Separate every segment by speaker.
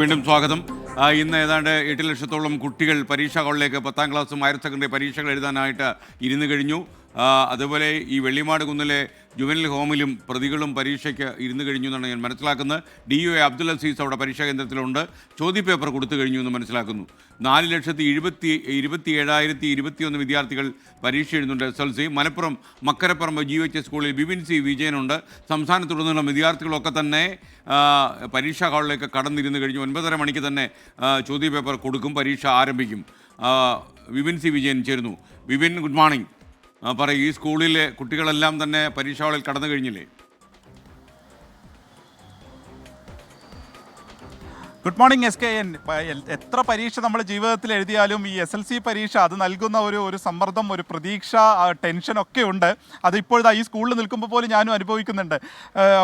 Speaker 1: വീണ്ടും സ്വാഗതം. ഇന്ന് ഏതാണ്ട് 8 ലക്ഷത്തോളം കുട്ടികൾ പരീക്ഷാ ഹാളിലേക്ക് 10ാം ക്ലാസ്സും ഹയർ സെക്കൻഡറി പരീക്ഷകൾ എഴുതാനായിട്ട് ഇരുന്ന് കഴിഞ്ഞു. അതുപോലെ ഈ വെള്ളിമാട് കുന്നിലെ ജുവനൽ ഹോമിലും പ്രതികളും പരീക്ഷയ്ക്ക് ഇരുന്ന് കഴിഞ്ഞു എന്നാണ് ഞാൻ മനസ്സിലാക്കുന്നത്. DO അബ്ദുൽ അസീസ് അവിടെ പരീക്ഷാ കേന്ദ്രത്തിലുണ്ട്. ചോദ്യപേപ്പർ കൊടുത്തു കഴിഞ്ഞു എന്ന് മനസ്സിലാക്കുന്നു. 4,77,021 വിദ്യാർത്ഥികൾ പരീക്ഷ എഴുതുന്നുണ്ട്. SLC മലപ്പുറം മക്കരപ്പറമ്പ് GH സ്കൂളിൽ ബിപിൻ സി വിജയനുണ്ട്. സംസ്ഥാനത്തുടനീളം വിദ്യാർത്ഥികളൊക്കെ തന്നെ പരീക്ഷാ ഹാളിലേക്ക് കടന്നിരുന്ന് കഴിഞ്ഞു. 9:30 മണിക്ക് തന്നെ ചോദ്യപേപ്പർ കൊടുക്കും, പരീക്ഷ ആരംഭിക്കും. ബിപിൻ സി വിജയൻ ചേരുന്നു. Bipin, good morning. പറയും, ഈ സ്കൂളിലെ കുട്ടികളെല്ലാം തന്നെ പരീക്ഷാ ഹാളിൽ കടന്നു കഴിഞ്ഞില്ലേ?
Speaker 2: Good morning SKN. എത്ര പരീക്ഷ നമ്മൾ ജീവിതത്തിൽ എഴുതിയാലും ഈ SLC പരീക്ഷ അത് നൽകുന്ന ഒരു സമ്മർദ്ദം, ഒരു പ്രതീക്ഷ, ടെൻഷനൊക്കെ ഉണ്ട്. അത് ഇപ്പോഴത്തെ ഈ സ്കൂളിൽ നിൽക്കുമ്പോൾ പോലും ഞാനും അനുഭവിക്കുന്നുണ്ട്.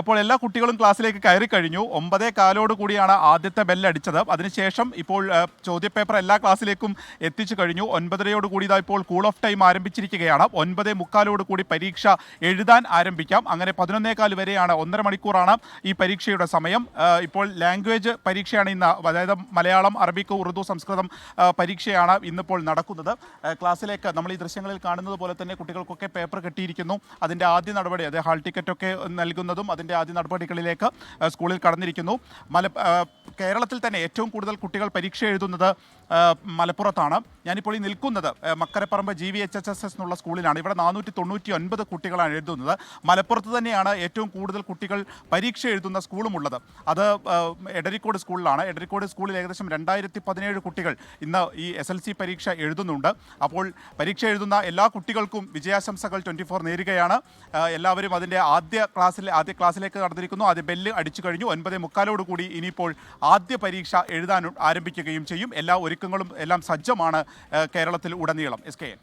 Speaker 2: അപ്പോൾ എല്ലാ കുട്ടികളും ക്ലാസ്സിലേക്ക് കയറി കഴിഞ്ഞു. 9:15 കൂടിയാണ് ആദ്യത്തെ ബെല്ലടിച്ചത്. അതിനുശേഷം ഇപ്പോൾ ചോദ്യപേപ്പർ എല്ലാ ക്ലാസ്സിലേക്കും എത്തിച്ചു കഴിഞ്ഞു. 9:30 കൂടി ഇതാ ഇപ്പോൾ കൂൾ ഓഫ് ടൈം ആരംഭിച്ചിരിക്കുകയാണ്. 9:45 കൂടി പരീക്ഷ എഴുതാൻ ആരംഭിക്കാം. അങ്ങനെ 11:15 വരെയാണ്, 1.5 മണിക്കൂറാണ് ഈ പരീക്ഷയുടെ സമയം. ഇപ്പോൾ ലാംഗ്വേജ് പരീക്ഷയാണ് ഇന്ന്, അതായത് മലയാളം, അറബിക്, ഉറുദു, സംസ്കൃതം പരീക്ഷയാണ് ഇന്നിപ്പോൾ നടക്കുന്നത്. ക്ലാസ്സിലേക്ക് നമ്മൾ ഈ ദൃശ്യങ്ങളിൽ കാണുന്നത് പോലെ തന്നെ കുട്ടികൾക്കൊക്കെ പേപ്പർ കിട്ടിയിരിക്കുന്നു. അതിൻ്റെ ആദ്യ നടപടി, അതായത് ഹാൾ ടിക്കറ്റൊക്കെ നൽകുന്നതും അതിൻ്റെ ആദ്യ നടപടികളിലേക്ക് സ്കൂളിൽ കടന്നിരിക്കുന്നു. കേരളത്തിൽ തന്നെ ഏറ്റവും കൂടുതൽ കുട്ടികൾ പരീക്ഷ എഴുതുന്നത് മലപ്പുറത്താണ്. ഞാനിപ്പോൾ ഈ നിൽക്കുന്നത് മക്കരപ്പറമ്പ് GVHSS എന്നുള്ള സ്കൂളിലാണ്. ഇവിടെ 499 കുട്ടികളാണ് എഴുതുന്നത്. മലപ്പുറത്ത് തന്നെയാണ് ഏറ്റവും കൂടുതൽ കുട്ടികൾ പരീക്ഷ എഴുതുന്ന സ്കൂളുമുള്ളത്. അത് എടരിക്കോട് സ്കൂളിലാണ്. എടരിക്കോട് സ്കൂളിൽ ഏകദേശം 2017 കുട്ടികൾ ഇന്ന് ഈ SLC പരീക്ഷ എഴുതുന്നുണ്ട്. അപ്പോൾ പരീക്ഷ എഴുതുന്ന എല്ലാ കുട്ടികൾക്കും വിജയാശംസകൾ 24 നേരുകയാണ്. എല്ലാവരും അതിൻ്റെ ആദ്യ ക്ലാസ്സിലേക്ക് കടന്നിരിക്കുന്നു. ആദ്യ ബെല്ല് അടിച്ചു കഴിഞ്ഞു. 9:45 കൂടി ഇനിയിപ്പോൾ ആദ്യ പരീക്ഷ എഴുതാൻ ആരംഭിക്കുകയും ചെയ്യും. എല്ലാ ഒരുക്കങ്ങളും എല്ലാം സജ്ജമാണ് കേരളത്തിൽ ഉടനീളം. SKN.